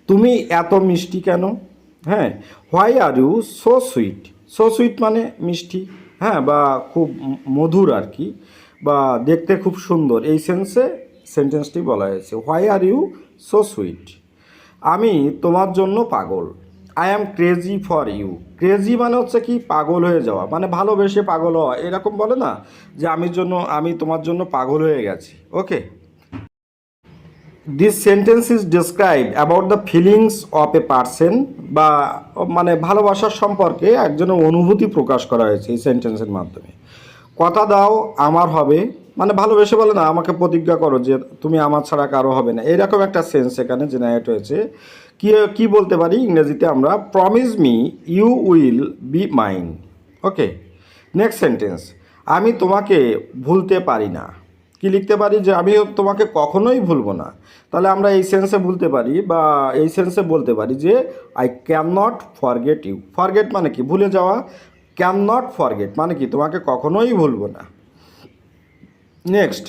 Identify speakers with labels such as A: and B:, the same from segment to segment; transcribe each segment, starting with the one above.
A: তুমি এত মিষ্টি কেন? হ্যাঁ, why are you so sweet? So sweet মানে মিষ্টি, হ্যাঁ, বা খুব মধুর আর কি, বা দেখতে খুব সুন্দর, এই সেন্টেন্সটি বলা হয়েছে। Why are you so sweet? আমি তোমার জন্য পাগল। I am crazy for you. Crazy মানে হচ্ছে কি, পাগল হয়ে যাওয়া, মানে ভালোবেসে পাগল হওয়া, এরকম বলে না, যে আমি তোমার জন্য পাগল হয়ে গেছি। Okay, this sentence is describe about the feelings of a person, বা মানে ভালোবাসার সম্পর্কে একজনের অনুভূতি প্রকাশ করা হয়েছে এই সেন্টেন্সের মাধ্যমে। কথা দাও আমার হবে, মানে ভালোবেসে বলে না, আমাকে প্রতিজ্ঞা করো যে তুমি আমার ছাড়া কারো হবে না, এরকম একটা সেন্স এখানে জেনারেট হয়েছে। কি কি বলতে পারি ইংরেজিতে আমরা? Promise me you will be mine. Okay, next sentence, আমি তোমাকে ভুলতে পারি না। কি লিখতে পারি? যে আমি তোমাকে কখনোই ভুলবো না। তাহলে আমরা এই সেন্সে ভুলতে পারি, বা এই সেন্সে বলতে পারি যে I can not forget you. Forget মানে কি? ভুলে যাওয়া। ক্যান নট ফরগেট মানে কি? তোমাকে কখনোই ভুলবো না। নেক্সট,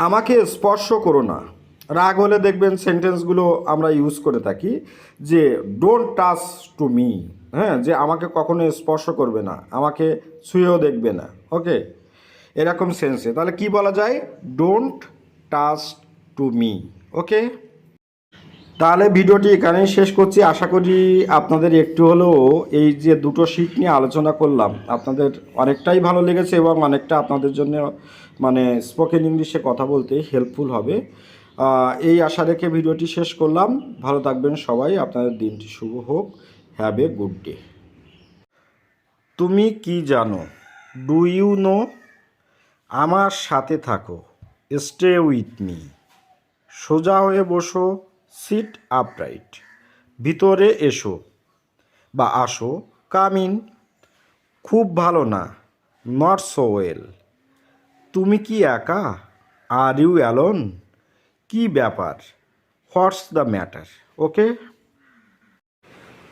A: আমাকে স্পর্শ করো না। রাগ হলে দেখবেন সেন্টেন্সগুলো আমরা ইউজ করে থাকি যে ডোন্ট টাচ টু মি, হ্যাঁ, যে আমাকে কখনো স্পর্শ করবে না, আমাকে ছুঁয়েও দেখবে না। ওকে, এরকম সেন্সে তাহলে কি বলা যায়? Don't touch to me. Okay, তাহলে ভিডিওটি এখানেই শেষ করছি। আশা করি আপনাদের একটু হলেও এই যে দুটো শিট নিয়ে আলোচনা করলাম, আপনাদের অনেকটাই ভালো লেগেছে এবং অনেকটা আপনাদের জন্য মানে স্পোকেন ইংলিশে কথা বলতে হেল্পফুল হবে, এই আশা রেখে ভিডিওটি শেষ করলাম। ভালো থাকবেন সবাই, আপনাদের দিনটি শুভ হোক। Have a good day. তুমি কি জানো? Do you know? আমার সাথে থাকো, স্টে উইথ মি। সোজা হয়ে বসো, সিট আপরাইট। ভিতরে এসো বা আসো, কাম ইন। খুব ভালো না, নট সো ওয়েল। তুমি কি একা? Are you alone? কি ব্যাপার? What's the matter? ওকে,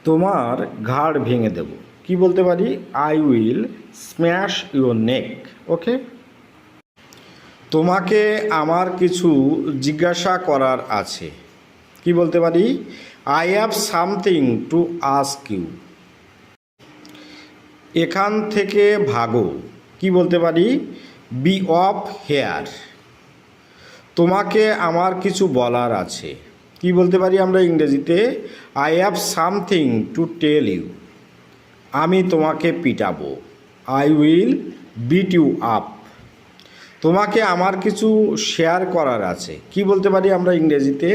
A: তোমার ঘাড় ভেঙে দেব। কি বলতে পারি? I will smash your neck. Okay, তোমাকে আমার কিছু জিজ্ঞাসা করার আছে। কি বলতে পারি? I have something to ask you. এখান থেকে ভাগো। কি বলতে পারি? Be off here. তোমাকে আমার কিছু বলার আছে। কি বলতে পারি আমরা ইংরেজিতে? I have something to tell you. আমি তোমাকে পিটাবো। I will beat you up. তোমাকে আমার কিছু শেয়ার করার আছে। কি বলতে পারি আমরা ইংরেজিতে?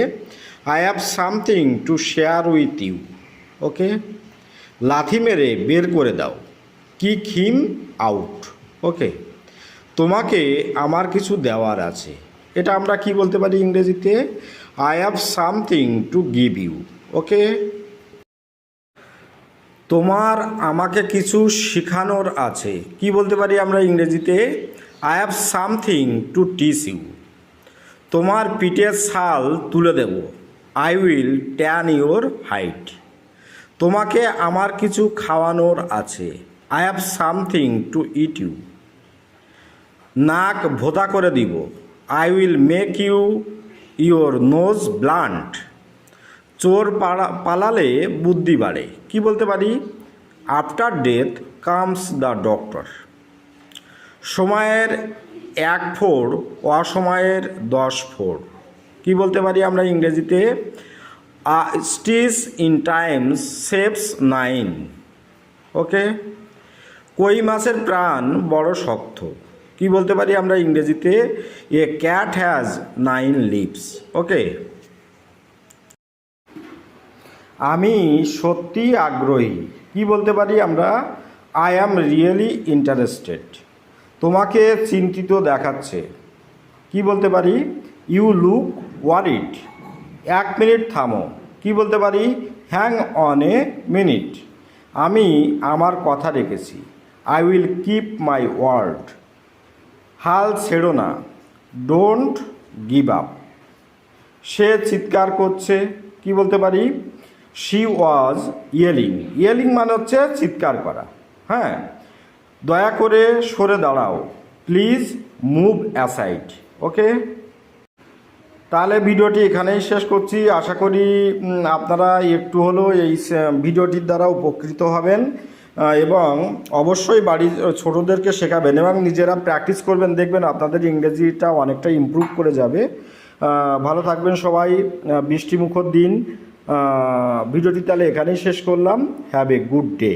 A: I have something to share with you. Okay, লাথি মেরে বের করে দাও। Kick him out. ওকে, তোমাকে আমার কিছু দেওয়ার আছে। এটা আমরা কি বলতে পারি ইংরেজিতে? I have something to give you. Okay, তোমার আমাকে কিছু শেখানোর আছে। কি বলতে পারি আমরা ইংরেজিতে? I have something to teach you. তোমার পিঠের ছাল তুলে দেব। I will tan your hide. তোমাকে আমার কিছু খাওয়ানোর আছে। I have something to eat you. নাক ভোঁতা করে দিব। I will make you your nose blunt. চোর পালালে বুদ্ধি বাড়ে। কি বলতে পারি? After death comes the doctor. সময়ের 1 ফোড়, অসময়ের 10 ফোড়। কি বলতে পারি আমরা ইংরেজিতে? Stitch in Times saves 9। ওকে, কই মাছের প্রাণ বড় শক্ত। কি বলতে পারি আমরা ইংরেজিতে? A cat has 9 lives. Okay, আমি সত্যি আগ্রহী। কি বলতে পারি আমরা? I am really interested. তোমাকে চিন্তিত দেখাচ্ছে। কি বলতে পারি? You look worried. 1 মিনিট থামো। কি বলতে পারি? Hang on a minute. আমি আমার কথা রেখেছি। I will keep my word. হাল ছেড়ো না। Don't give up. সে চিৎকার করছে। কি বলতে পারি? She was ইয়েলিং। ইয়েলিং মানে হচ্ছে চিৎকার করা। হ্যাঁ, দয়া করে সরে দাঁড়াও। Please move aside. ওকে, তাহলে ভিডিওটি এখানেই শেষ করছি। আশা করি আপনারা একটু হলেও এই ভিডিওটির দ্বারা উপকৃত হবেন এবং অবশ্যই বাড়ির ছোটোদেরকে শেখাবেন এবং নিজেরা প্র্যাকটিস করবেন, দেখবেন আপনাদের ইংরেজিটা অনেকটা ইমপ্রুভ করে যাবে। ভালো থাকবেন সবাই। বৃষ্টিমুখর দিন। ভিডিওটি তাহলে এখানেই শেষ করলাম। Have a good day.